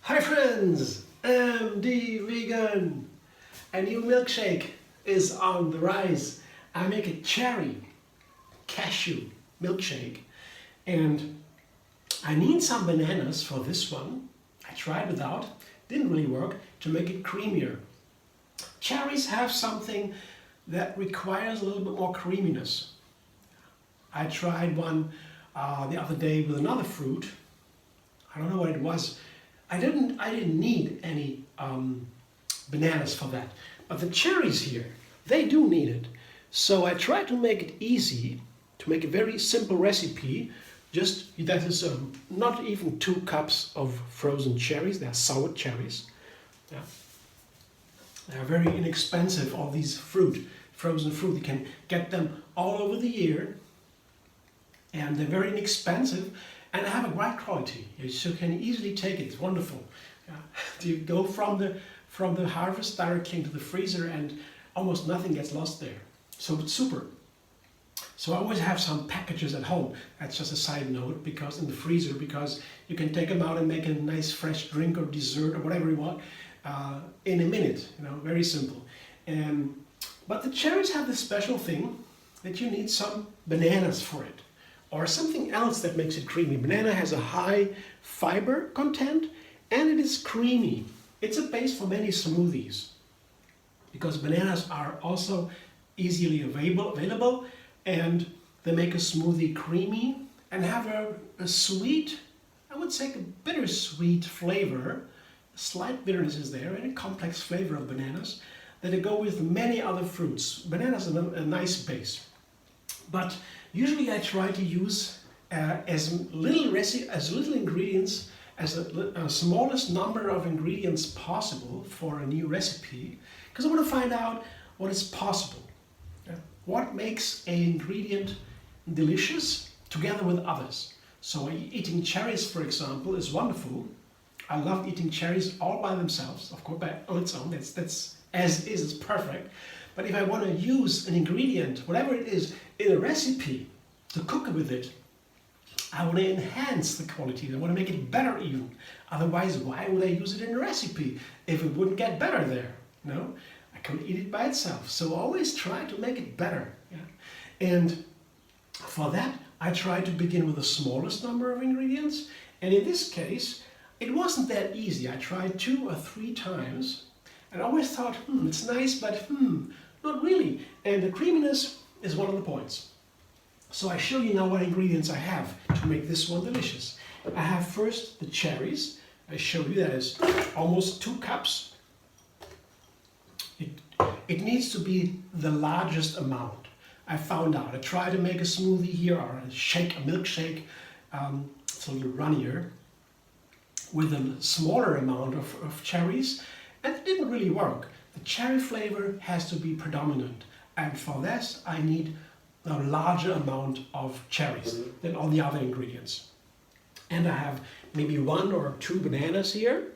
Hi friends, MD Vegan. A new milkshake is on the rise. I make a cherry cashew milkshake and I need some bananas for this one. I tried without, didn't really work, to make it creamier. Cherries have something that requires a little bit more creaminess. I tried one the other day with another fruit. I don't know what it was. I didn't need any bananas for that, but the cherries here, they do need it. So I tried to make it easy, to make a very simple recipe. Just that is not even 2 cups of frozen cherries. They are sour cherries. Yeah. They are very inexpensive. All these frozen fruit, you can get them all over the year, and they're very inexpensive. And they have a great quality. You can easily take it. It's wonderful. You go from the harvest directly into the freezer, and almost nothing gets lost there. So it's super. So I always have some packages at home. That's just a side note, because in the freezer, because you can take them out and make a nice fresh drink or dessert or whatever you want in a minute. Very simple. But the cherries have this special thing that you need some bananas for it, or something else that makes it creamy. Banana has a high fiber content and it is creamy. It's a base for many smoothies because bananas are also easily available, and they make a smoothie creamy and have a sweet, I would say a bittersweet flavor. A slight bitterness is there and a complex flavor of bananas that go with many other fruits. Bananas are a nice base. But usually I try to use as little ingredients, as a smallest number of ingredients possible for a new recipe, because I want to find out what is possible. What makes an ingredient delicious together with others. So eating cherries, for example, is wonderful. I love eating cherries all by themselves, of course, on its own. That's as is, it's perfect. But if I want to use an ingredient, whatever it is, in a recipe to cook with it, I want to enhance the quality. I want to make it better even. Otherwise, why would I use it in a recipe if it wouldn't get better there? No, I could eat it by itself. So always try to make it better. Yeah? And for that, I try to begin with the smallest number of ingredients. And in this case, it wasn't that easy. I tried 2 or 3 times. And I always thought, it's nice, but not really. And the creaminess is one of the points. So I show you now what ingredients I have to make this one delicious. I have first the cherries. I show you that is almost 2 cups. It needs to be the largest amount. I found out. I tried to make a smoothie here, or a milkshake. It's a little runnier with a smaller amount of cherries, and it didn't really work. The cherry flavor has to be predominant, and for this I need a larger amount of cherries than all the other ingredients. And I have maybe 1 or 2 bananas here.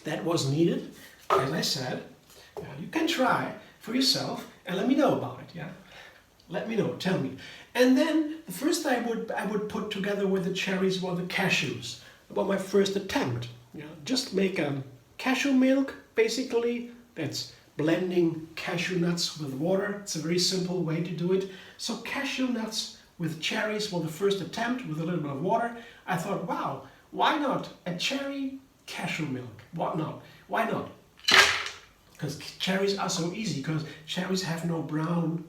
That was needed, as I said. You can try for yourself and let me know about it. Yeah, let me know, tell me. And then the first I would put together with the cherries were the cashews. About my first attempt. Just make a cashew milk, basically. That's blending cashew nuts with water. It's a very simple way to do it. So cashew nuts with cherries were the first attempt with a little bit of water. I thought, wow, why not a cherry cashew milk? What not? Why not? Because cherries are so easy, because cherries have no brown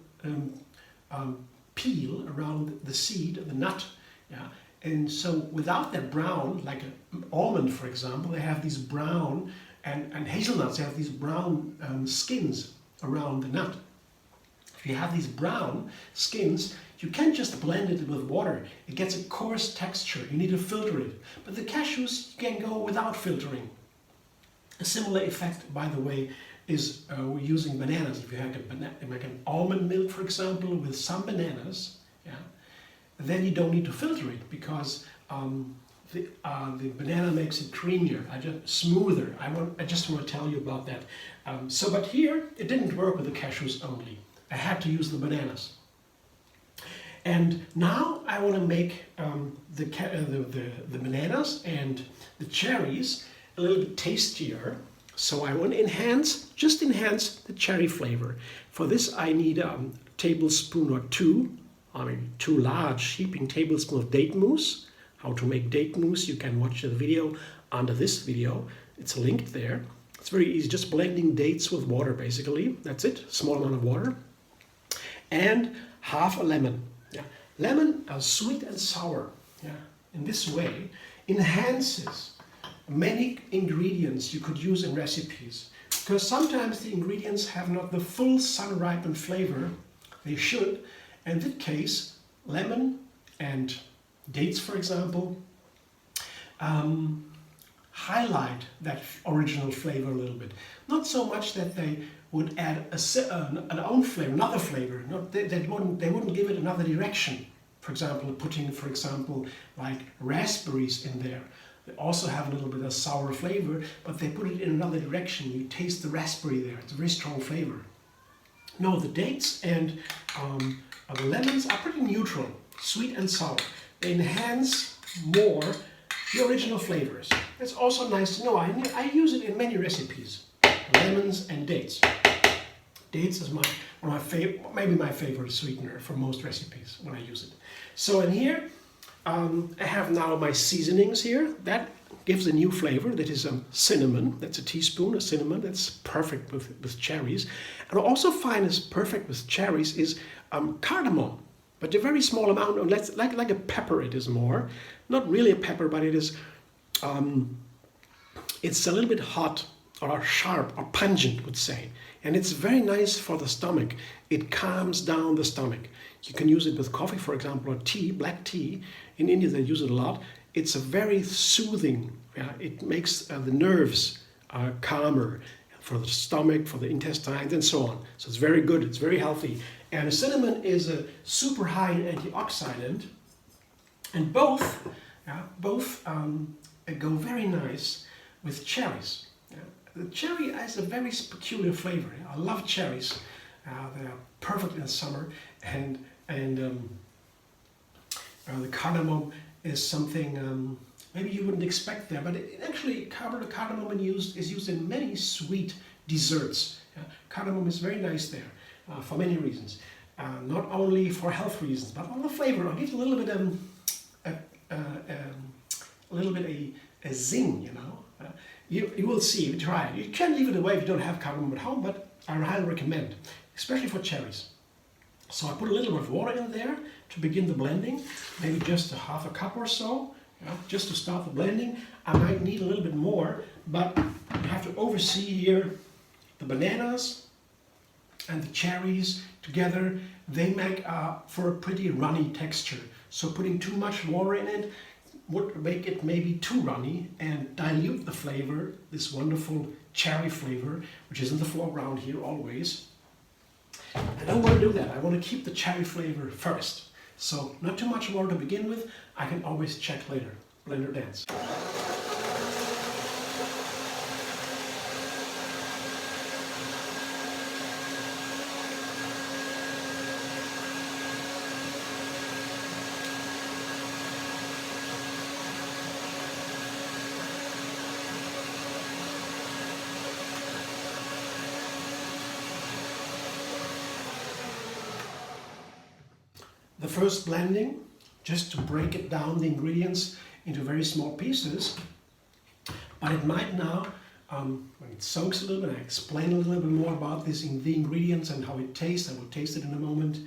peel around the seed, the nut. Yeah. And so without that brown, like an almond for example, they have these brown, and hazelnuts have these brown skins around the nut. If you have these brown skins, you can't just blend it with water. It gets a coarse texture. You need to filter it. But the cashews you can go without filtering. A similar effect, by the way, is we're using bananas. If you have like an almond milk, for example, with some bananas, yeah, then you don't need to filter it, because the banana makes it creamier, smoother. I just want to tell you about that. But here it didn't work with the cashews only. I had to use the bananas. And now I want to make the bananas and the cherries a little bit tastier. So I want to just enhance the cherry flavor. For this I need a tablespoon or two, I mean 2 large heaping tablespoons of date mousse. How to make date mousse, you can watch the video under this video. It's linked there. It's very easy, just blending dates with water basically. That's it, small amount of water. And half a lemon. Yeah. Lemon are sweet and sour. Yeah. In this way, enhances many ingredients you could use in recipes. Because sometimes the ingredients have not the full sun-ripened flavor they should. In that case, lemon and dates, for example, highlight that original flavor a little bit. Not so much that they would add an own flavor, another flavor. They wouldn't give it another direction. For example, putting, for example, like raspberries in there. They also have a little bit of sour flavor, but they put it in another direction. You taste the raspberry there. It's a very strong flavor. No, the dates and the lemons are pretty neutral, sweet and sour. They enhance more the original flavors. It's also nice to know. I use it in many recipes. Lemons and dates. Dates is one of my favorite, maybe my favorite sweetener for most recipes when I use it. So in here, I have now my seasonings here. That gives a new flavor. That is cinnamon. That's a teaspoon of cinnamon. That's perfect with cherries. And I also find is perfect with cherries is cardamom. But a very small amount, like a pepper it is more. Not really a pepper, but it is, it's a little bit hot or sharp or pungent, would say. And it's very nice for the stomach. It calms down the stomach. You can use it with coffee, for example, or tea, black tea. In India they use it a lot. It's a very soothing, it makes the nerves calmer for the stomach, for the intestines, and so on. So it's very good, it's very healthy. And cinnamon is a super high antioxidant. And both go very nice with cherries. The cherry has a very peculiar flavor. I love cherries. They are perfect in the summer. And the cardamom is something maybe you wouldn't expect there, but actually cardamom is used in many sweet desserts. Cardamom is very nice there for many reasons. Not only for health reasons, but on the flavor. I'll give you a little bit a zing, you know. You will see if you try it. You can leave it away if you don't have cardamom at home, but I highly recommend, especially for cherries. So I put a little bit of water in there to begin the blending, maybe just a half a cup or so, just to start the blending. I might need a little bit more, but you have to oversee here the bananas and the cherries together. They make for a pretty runny texture. So putting too much water in it would make it maybe too runny and dilute the flavor, this wonderful cherry flavor, which is in the foreground here always. I don't want to do that. I want to keep the cherry flavor first. So not too much water to begin with. I can always check later. Blender dance. The first blending, just to break it down, the ingredients into very small pieces, but it might now, when it soaks a little bit, I explain a little bit more about this in the ingredients and how it tastes. I will taste it in a moment.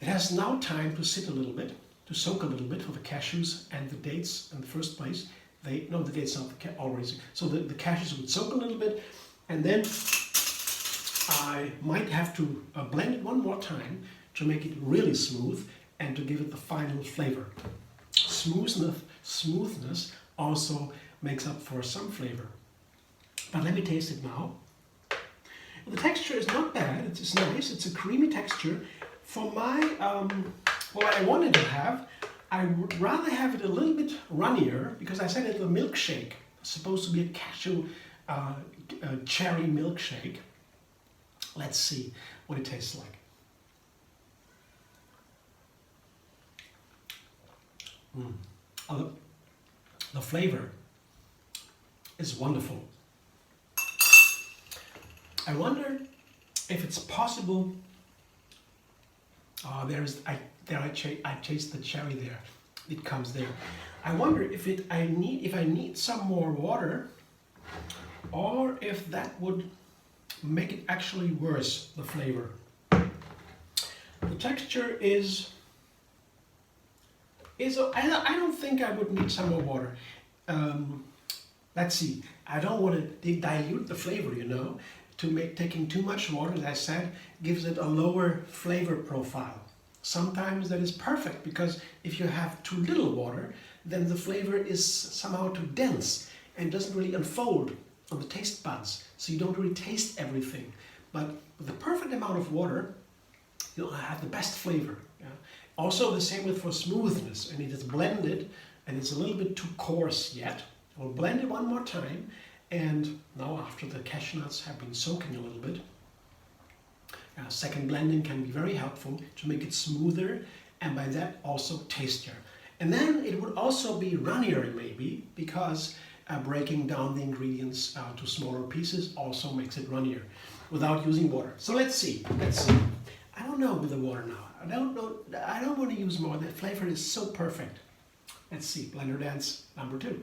It has now time to sit a little bit, to soak a little bit for the cashews and the dates in the first place. The dates are already, so the cashews would soak a little bit, and then I might have to blend it one more time to make it really smooth and to give it the final flavor. Smoothness also makes up for some flavor. But let me taste it now. The texture is not bad, it's nice, it's a creamy texture. For my, what I wanted to have, I would rather have it a little bit runnier because I said it's a milkshake. It's supposed to be a cashew cherry milkshake. Let's see what it tastes like. Oh, the flavor is wonderful. I wonder if it's possible. I taste the cherry there. It comes there. I wonder if I need some more water, or if that would make it actually worse, the flavor. The texture is I don't think I would need some more water. Let's see. I don't want to dilute the flavor, you know. Taking too much water, as I said, gives it a lower flavor profile. Sometimes that is perfect, because if you have too little water, then the flavor is somehow too dense and doesn't really unfold on the taste buds, so you don't really taste everything. But with the perfect amount of water, you'll have the best flavor. Yeah? Also the same with for smoothness, and it is blended and it's a little bit too coarse yet. We'll blend it one more time, and now after the cashew nuts have been soaking a little bit, second blending can be very helpful to make it smoother, and by that also tastier. And then it would also be runnier maybe, because breaking down the ingredients to smaller pieces also makes it runnier without using water. So let's see. I don't know with the water now. I don't want to use more. The flavor is so perfect. Let's see. Blender dance number 2.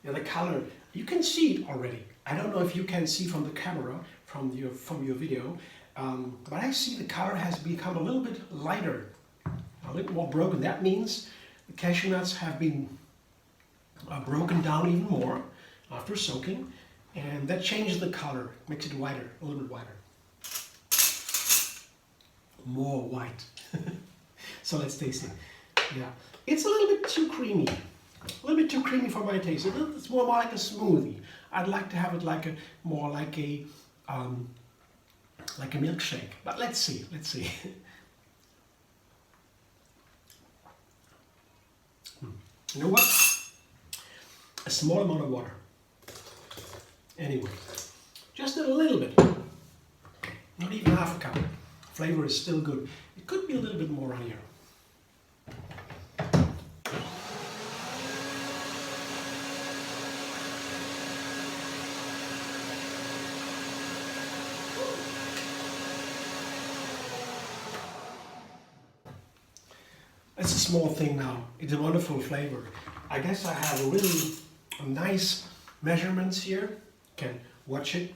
Yeah, the color, you can see it already. I don't know if you can see from the camera, from your video, but I see the color has become a little bit lighter, a little more broken. That means the cashew nuts have been broken down even more after soaking, and that changes the color, makes it whiter, a little bit whiter. More white. So let's taste it. Yeah, it's a little bit too creamy. A little bit too creamy for my taste. It's more like a smoothie. I'd like to have it more like a milkshake. But let's see. You know what? A small amount of water. Anyway, just a little bit. Not even half a cup. Flavor is still good. It could be a little bit more on here. It's a small thing now. It's a wonderful flavor. I guess I have a really nice measurements here. You can watch it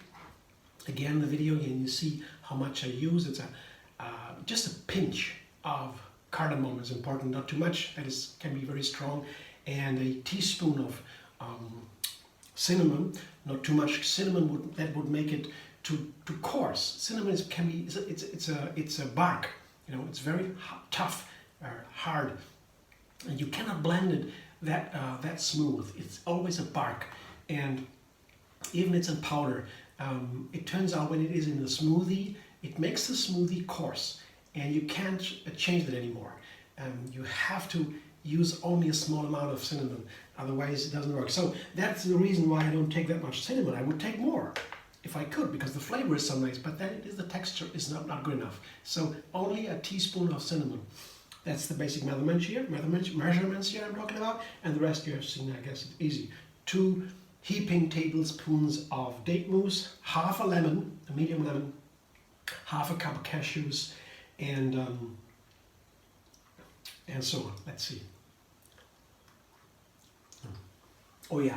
again in the video and you see how much I use. It's just a pinch of cardamom is important, not too much. That can be very strong, and a teaspoon of cinnamon. Not too much cinnamon would make it too coarse. Cinnamon it's a bark. You know, it's very tough. Hard, and you cannot blend it that smooth. It's always a bark, and even it's in powder. It turns out when it is in a smoothie, it makes the smoothie coarse, and you can't change it anymore. You have to use only a small amount of cinnamon, otherwise it doesn't work. So that's the reason why I don't take that much cinnamon. I would take more if I could, because the flavor is so nice, but then the texture is not good enough. So only a teaspoon of cinnamon. That's the basic measurements here I'm talking about, and the rest you have seen. I guess it's easy. 2 heaping tablespoons of date mousse, half a lemon, a medium lemon, half a cup of cashews, and so on. Let's see. Oh yeah,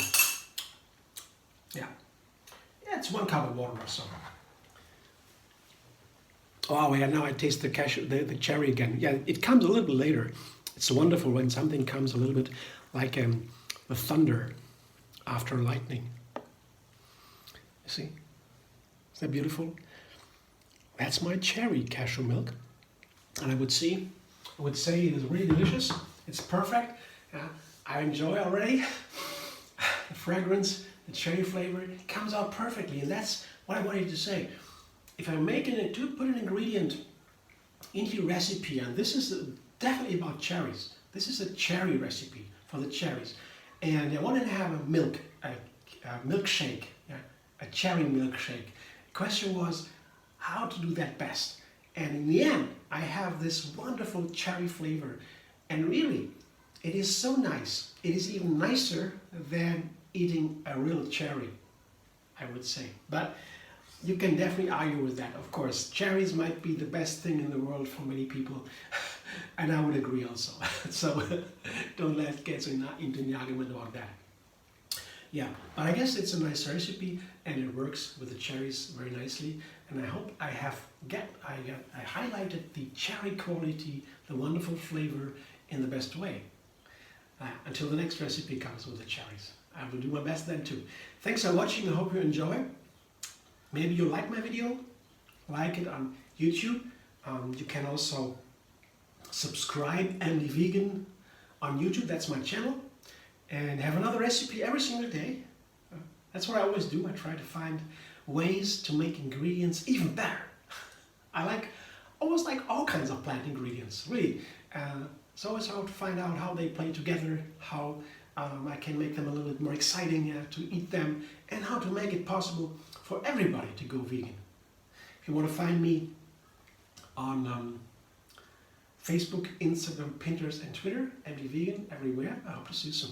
it's 1 cup of water or so. Oh yeah, now I taste the cashew, the cherry again. Yeah, it comes a little bit later. It's wonderful when something comes a little bit like the thunder after lightning. You see? Isn't that beautiful? That's my cherry cashew milk. And I would say it is really delicious. It's perfect. I enjoy already. The fragrance, the cherry flavor, it comes out perfectly. And that's what I wanted to say. If I'm making it, to put an ingredient into your recipe, and this is definitely about cherries. This is a cherry recipe for the cherries. And I wanted to have a milkshake, a cherry milkshake. The question was how to do that best. And in the end, I have this wonderful cherry flavor. And really, it is so nice. It is even nicer than eating a real cherry, I would say. But you can definitely argue with that. Of course, cherries might be the best thing in the world for many people. And I would agree also. So don't let's get into an argument about that. Yeah, but I guess it's a nice recipe and it works with the cherries very nicely. And I hope I highlighted the cherry quality, the wonderful flavor in the best way. Until the next recipe comes with the cherries. I will do my best then too. Thanks for watching. I hope you enjoy. Maybe you like my video. Like it on YouTube. You can also subscribe and be vegan on YouTube. That's my channel. And have another recipe every single day. That's what I always do. I try to find ways to make ingredients even better. I always like all kinds of plant ingredients, really. It's always hard to find out how they play together, how I can make them a little bit more exciting to eat them, and how to make it possible for everybody to go vegan. If you want to find me on Facebook, Instagram, Pinterest, and Twitter, MD Vegan everywhere, I hope to see you soon.